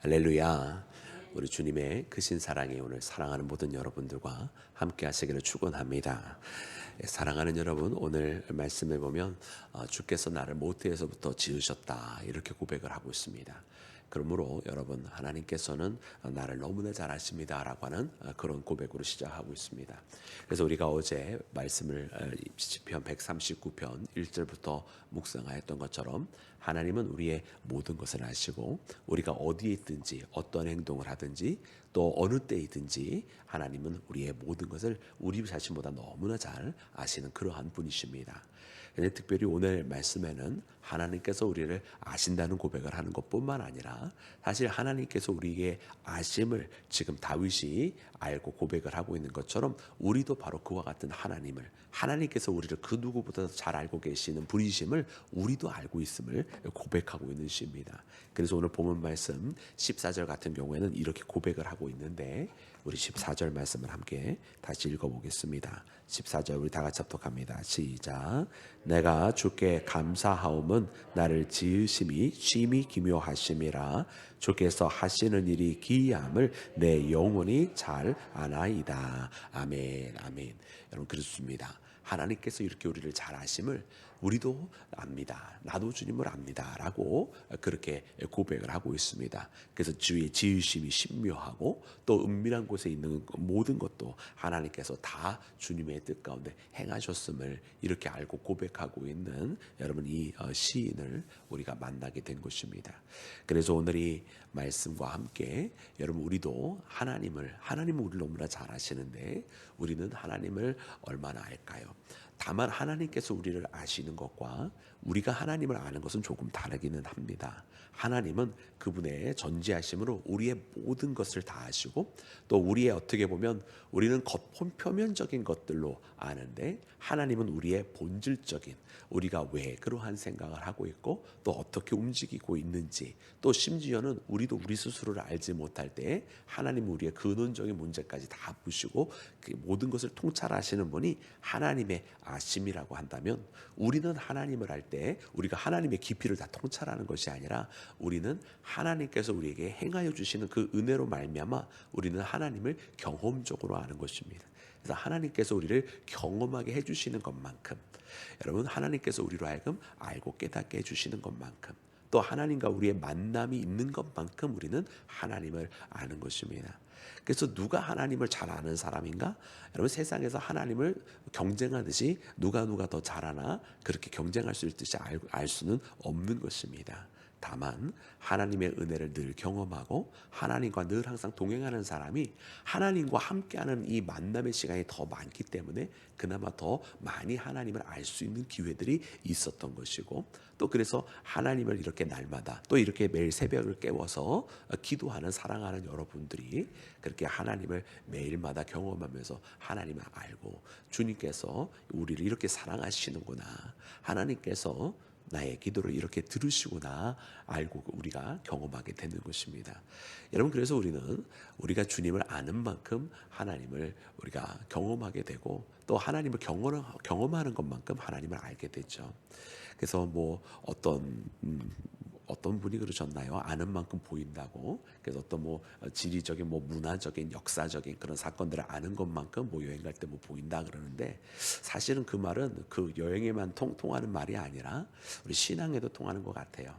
할렐루야. 우리 주님의 크신 사랑이 오늘 사랑하는 모든 여러분들과 함께 하시기를 축원합니다. 사랑하는 여러분, 오늘 말씀에 보면 주께서 나를 모태에서부터 지으셨다 이렇게 고백을 하고 있습니다. 그러므로 여러분, 하나님께서는 나를 너무나 잘 아십니다라고 하는 그런 고백으로 시작하고 있습니다. 그래서 우리가 어제 말씀을 시편 139편 1절부터 묵상하였던 것처럼 하나님은 우리의 모든 것을 아시고 우리가 어디에 있든지 어떤 행동을 하든지 또 어느 때이든지 하나님은 우리의 모든 것을 우리 자신보다 너무나 잘 아시는 그러한 분이십니다. 근데 특별히 오늘 말씀에는 하나님께서 우리를 아신다는 고백을 하는 것뿐만 아니라 사실 하나님께서 우리에게 아심을 지금 다윗이 알고 고백을 하고 있는 것처럼 우리도 바로 그와 같은 하나님께서 우리를 그 누구보다도 잘 알고 계시는 분이심을 우리도 알고 있음을 고백하고 있는 시입니다. 그래서 오늘 본문 말씀 14절 같은 경우에는 이렇게 고백을 하고 있는데 우리 14절 말씀을 함께 다시 읽어보겠습니다. 14절 우리 다 같이 합독합니다. 시작. 내가 주께 감사하옴은 나를 지으심이 심히 기묘하심이라 주께서 하시는 일이 기이함을 내 영혼이 잘 아나이다. 아멘. 아멘. 여러분 그렇습니다. 하나님께서 이렇게 우리를 잘 아심을 우리도 압니다. 나도 주님을 압니다. 라고 그렇게 고백을 하고 있습니다. 그래서 주의 지으심이 신묘하고 또 은밀한 곳에 있는 모든 것도 하나님께서 다 주님의 뜻 가운데 행하셨음을 이렇게 알고 고백하고 있는 여러분 이 시인을 우리가 만나게 된 것입니다. 그래서 오늘 이 말씀과 함께 여러분 우리도 하나님은 우리를 너무나 잘 아시는데 우리는 하나님을 얼마나 알까요? 다만 하나님께서 우리를 아시는 것과 우리가 하나님을 아는 것은 조금 다르기는 합니다. 하나님은 그분의 전지하심으로 우리의 모든 것을 다 아시고 또 우리의 어떻게 보면 우리는 표면적인 것들로 아는데 하나님은 우리의 본질적인 우리가 왜 그러한 생각을 하고 있고 또 어떻게 움직이고 있는지 또 심지어는 우리도 우리 스스로를 알지 못할 때 하나님은 우리의 근원적인 문제까지 다 보시고 그 모든 것을 통찰하시는 분이 하나님의 아심이라고 한다면 우리는 하나님을 알 때 우리가 하나님의 깊이를 다 통찰하는 것이 아니라 우리는 하나님께서 우리에게 행하여 주시는 그 은혜로 말미암아 우리는 하나님을 경험적으로 아는 것입니다. 그래서 하나님께서 우리를 경험하게 해주시는 것만큼 여러분 하나님께서 우리로 하여금 알고 깨닫게 해주시는 것만큼 또 하나님과 우리의 만남이 있는 것만큼 우리는 하나님을 아는 것입니다. 그래서 누가 하나님을 잘 아는 사람인가? 여러분 세상에서 하나님을 경쟁하듯이 누가 더 잘하나 그렇게 경쟁할 수 있듯이 알 수는 없는 것입니다. 다만 하나님의 은혜를 늘 경험하고 하나님과 늘 항상 동행하는 사람이 하나님과 함께하는 이 만남의 시간이 더 많기 때문에 그나마 더 많이 하나님을 알 수 있는 기회들이 있었던 것이고 또 그래서 하나님을 이렇게 날마다 또 이렇게 매일 새벽을 깨워서 기도하는 사랑하는 여러분들이 그렇게 하나님을 매일마다 경험하면서 하나님을 알고 주님께서 우리를 이렇게 사랑하시는구나 하나님께서 나의 기도를 이렇게 들으시구나 알고 우리가 경험하게 되는 것입니다. 여러분 그래서 우리는 우리가 주님을 아는 만큼 하나님을 우리가 경험하게 되고 또 하나님을 경험하는 것만큼 하나님을 알게 되죠. 그래서 뭐 어떤 분이 그러셨나요? 아는 만큼 보인다고. 그래서 어떤 뭐 지리적인 뭐 문화적인 역사적인 그런 사건들을 아는 것만큼 뭐 여행 갈 때 뭐 보인다 그러는데 사실은 그 말은 그 여행에만 통하는 말이 아니라 우리 신앙에도 통하는 것 같아요.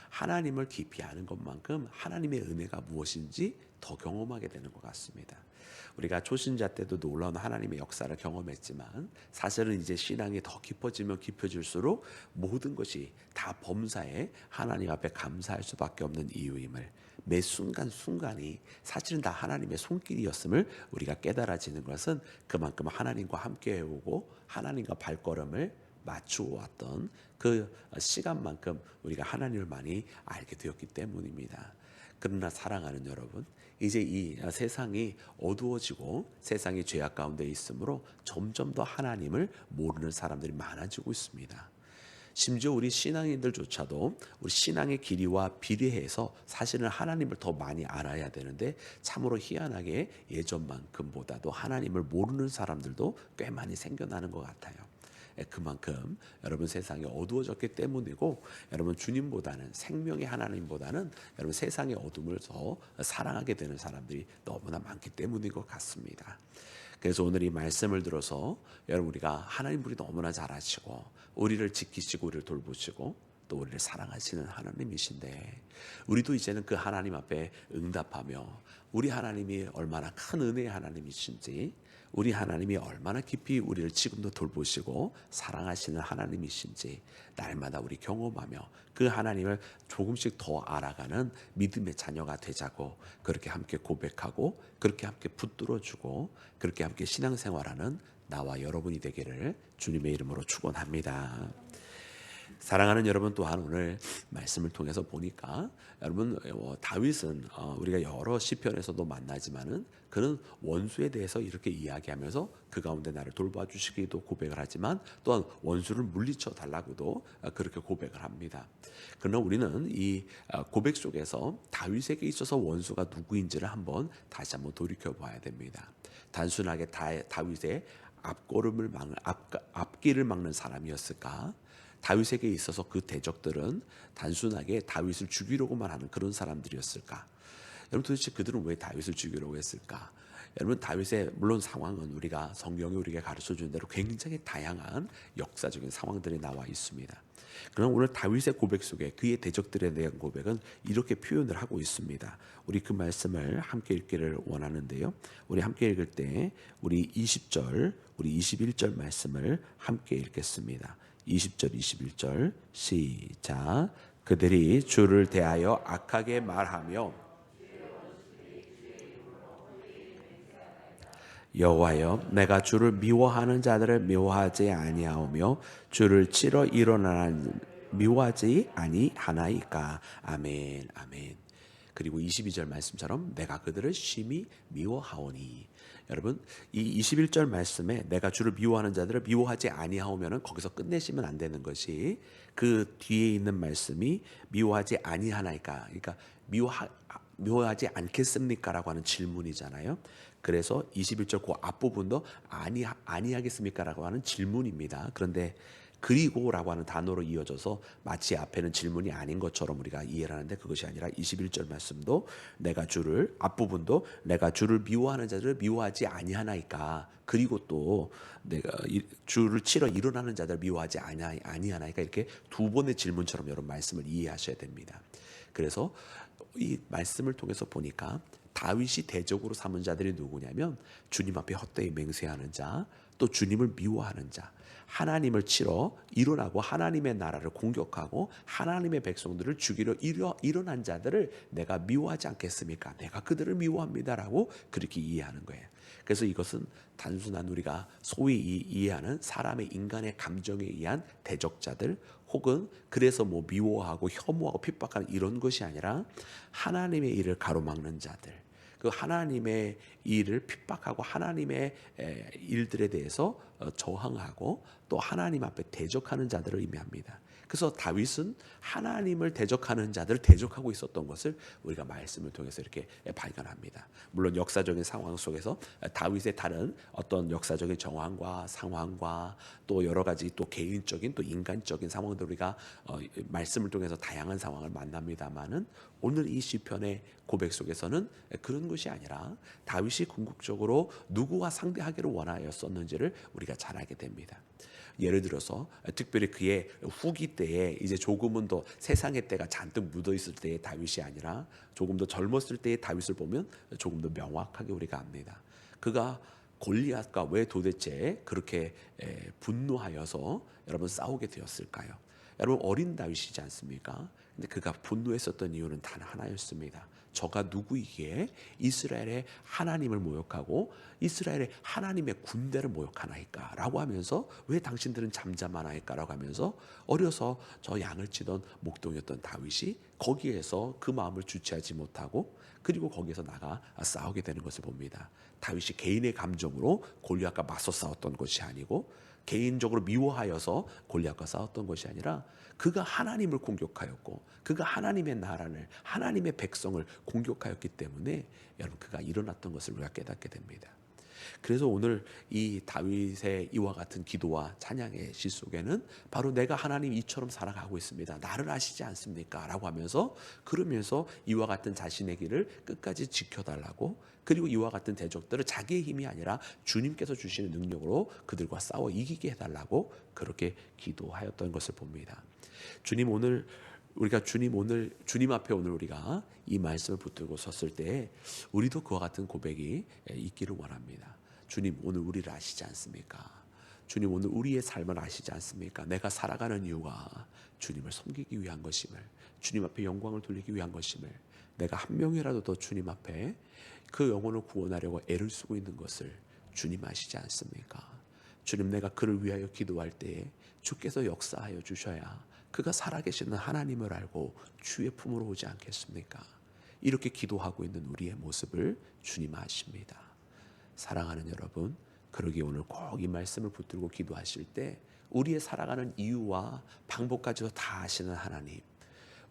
하나님을 깊이 아는 것만큼 하나님의 은혜가 무엇인지 더 경험하게 되는 것 같습니다. 우리가 초신자 때도 놀라운 하나님의 역사를 경험했지만 사실은 이제 신앙이 더 깊어지면 깊어질수록 모든 것이 다 범사에 하나님 앞에 감사할 수밖에 없는 이유임을 매 순간순간이 사실은 다 하나님의 손길이었음을 우리가 깨달아지는 것은 그만큼 하나님과 함께 해오고 하나님과 발걸음을 맞추어 왔던 그 시간만큼 우리가 하나님을 많이 알게 되었기 때문입니다. 그러나 사랑하는 여러분, 이제 이 세상이 어두워지고 세상이 죄악 가운데 있으므로 점점 더 하나님을 모르는 사람들이 많아지고 있습니다. 심지어 우리 신앙인들조차도 우리 신앙의 길이와 비례해서 사실은 하나님을 더 많이 알아야 되는데 참으로 희한하게 예전만큼보다도 하나님을 모르는 사람들도 꽤 많이 생겨나는 것 같아요. 그만큼 여러분 세상이 어두워졌기 때문이고, 여러분 주님보다는, 생명의 하나님보다는 여러분 세상의 어둠을 더 사랑하게 되는 사람들이 너무나 많기 때문인 것 같습니다. 그래서 오늘 이 말씀을 들어서 여러분, 우리가 하나님 우리 너무나 잘 아시고 우리를 지키시고 우리를 돌보시고 또 우리를 사랑하시는 하나님이신데, 우리도 이제는 그 하나님 앞에 응답하며 우리 하나님이 얼마나 큰 은혜의 하나님이신지, 우리 하나님이 얼마나 깊이 우리를 지금도 돌보시고 사랑하시는 하나님이신지 날마다 우리 경험하며 그 하나님을 조금씩 더 알아가는 믿음의 자녀가 되자고, 그렇게 함께 고백하고 그렇게 함께 붙들어주고 그렇게 함께 신앙생활하는 나와 여러분이 되기를 주님의 이름으로 축원합니다. 사랑하는 여러분, 또한 오늘 말씀을 통해서 보니까 여러분, 다윗은 우리가 여러 시편에서도 만나지만은 그는 원수에 대해서 이렇게 이야기하면서 그 가운데 나를 돌봐주시기도 고백을 하지만, 또한 원수를 물리쳐 달라고도 그렇게 고백을 합니다. 그러나 우리는 이 고백 속에서 다윗에게 있어서 원수가 누구인지를 다시 한번 돌이켜 봐야 됩니다. 단순하게 다윗의 앞길을 막는 사람이었을까? 다윗에게 있어서 그 대적들은 단순하게 다윗을 죽이려고만 하는 그런 사람들이었을까? 여러분, 도대체 그들은 왜 다윗을 죽이려고 했을까? 여러분, 다윗의 물론 상황은 우리가 성경이 우리에게 가르쳐준 대로 굉장히 다양한 역사적인 상황들이 나와 있습니다. 그러나 오늘 다윗의 고백 속에 그의 대적들에 대한 고백은 이렇게 표현을 하고 있습니다. 우리 그 말씀을 함께 읽기를 원하는데요. 우리 함께 읽을 때 우리 20절, 우리 21절 말씀을 함께 읽겠습니다. 20절, 21절 시작. 그들이 주를 대하여 악하게 말하며 여호와여, 내가 주를 미워하는 자들을 미워하지 아니하오며 주를 치러 일어나는 미워하지 아니하나이까. 아멘, 아멘. 그리고 22절 말씀처럼 내가 그들을 심히 미워하오니. 여러분, 이 21절 말씀에 내가 주를 미워하는 자들을 미워하지 아니하오면은 거기서 끝내시면 안 되는 것이, 그 뒤에 있는 말씀이 미워하지 아니하나이까, 그러니까 미워하지 않겠습니까? 라고 하는 질문이잖아요. 그래서 21절 그 앞부분도 아니하겠습니까? 라고 하는 질문입니다. 그런데 그리고 라고 하는 단어로 이어져서 마치 앞에는 질문이 아닌 것처럼 우리가 이해를 하는데, 그것이 아니라 21절 말씀도 앞부분도 내가 주를 미워하는 자들을 미워하지 아니하나이까, 그리고 또 내가 주를 치러 일어나는 자들을 미워하지 아니하나이까, 이렇게 두 번의 질문처럼 여러분 말씀을 이해하셔야 됩니다. 그래서 이 말씀을 통해서 보니까 다윗이 대적으로 삼은 자들이 누구냐면 주님 앞에 헛되이 맹세하는 자, 또 주님을 미워하는 자, 하나님을 치러 일어나고 하나님의 나라를 공격하고 하나님의 백성들을 죽이려 일어난 자들을 내가 미워하지 않겠습니까? 내가 그들을 미워합니다라고 그렇게 이해하는 거예요. 그래서 이것은 단순한 우리가 소위 이해하는 사람의 인간의 감정에 의한 대적자들, 혹은 그래서 미워하고 혐오하고 핍박하는 이런 것이 아니라 하나님의 일을 가로막는 자들, 그 하나님의 일을 핍박하고 하나님의 일들에 대해서 저항하고 또 하나님 앞에 대적하는 자들을 의미합니다. 그래서 다윗은 하나님을 대적하는 자들을 대적하고 있었던 것을 우리가 말씀을 통해서 이렇게 발견합니다. 물론 역사적인 상황 속에서 다윗의 다른 어떤 역사적인 정황과 상황과 또 여러 가지 또 개인적인 또 인간적인 상황들, 우리가 말씀을 통해서 다양한 상황을 만납니다만은, 오늘 이 시편의 고백 속에서는 그런 것이 아니라 다윗이 궁극적으로 누구와 상대하기를 원하였었는지를 우리가 잘 알게 됩니다. 예를 들어서 특별히 그의 후기 때에 이제 조금은 더 세상의 때가 잔뜩 묻어 있을 때의 다윗이 아니라 조금 더 젊었을 때의 다윗을 보면 조금 더 명확하게 우리가 압니다. 그가 골리앗과 왜 도대체 그렇게 분노하여서 여러분 싸우게 되었을까요? 여러분, 어린 다윗이지 않습니까? 근데 그가 분노했었던 이유는 단 하나였습니다. 저가 누구이기에 이스라엘의 하나님을 모욕하고 이스라엘의 하나님의 군대를 모욕하나이까 라고 하면서, 왜 당신들은 잠잠하나이까 라고 하면서 어려서 저 양을 치던 목동이었던 다윗이 거기에서 그 마음을 주체하지 못하고 그리고 거기에서 나가 싸우게 되는 것을 봅니다. 다윗이 개인의 감정으로 골리앗과 맞서 싸웠던 것이 아니고, 개인적으로 미워하여서 골리앗과 싸웠던 것이 아니라, 그가 하나님을 공격하였고 그가 하나님의 나라를, 하나님의 백성을 공격하였기 때문에 여러분, 그가 일어났던 것을 우리가 깨닫게 됩니다. 그래서 오늘 이 다윗의 이와 같은 기도와 찬양의 시 속에는 바로 내가 하나님 이처럼 살아가고 있습니다. 나를 아시지 않습니까? 라고 하면서 그러면서 이와 같은 자신의 길을 끝까지 지켜달라고, 그리고 이와 같은 대적들을 자기의 힘이 아니라 주님께서 주시는 능력으로 그들과 싸워 이기게 해달라고 그렇게 기도하였던 것을 봅니다. 주님 앞에 오늘 우리가 이 말씀을 붙들고 섰을 때 우리도 그와 같은 고백이 있기를 원합니다. 주님, 오늘 우리를 아시지 않습니까? 주님, 오늘 우리의 삶을 아시지 않습니까? 내가 살아가는 이유가 주님을 섬기기 위한 것임을, 주님 앞에 영광을 돌리기 위한 것임을, 내가 한 명이라도 더 주님 앞에 그 영혼을 구원하려고 애를 쓰고 있는 것을 주님 아시지 않습니까? 주님, 내가 그를 위하여 기도할 때에 주께서 역사하여 주셔야 그가 살아계시는 하나님을 알고 주의 품으로 오지 않겠습니까? 이렇게 기도하고 있는 우리의 모습을 주님 아십니다. 사랑하는 여러분, 그러기에 오늘 꼭 이 말씀을 붙들고 기도하실 때 우리의 살아가는 이유와 방법까지도 다 아시는 하나님,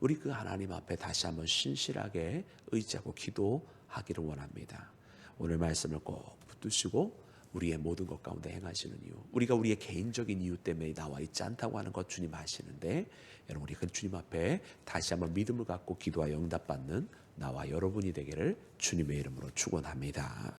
우리 그 하나님 앞에 다시 한번 신실하게 의지하고 기도하기를 원합니다. 오늘 말씀을 꼭 붙드시고 우리의 모든 것 가운데 행하시는 이유, 우리가 우리의 개인적인 이유 때문에 나와 있지 않다고 하는 것 주님 아시는데, 여러분 우리 그 주님 앞에 다시 한번 믿음을 갖고 기도하여 응답받는 나와 여러분이 되기를 주님의 이름으로 축원합니다.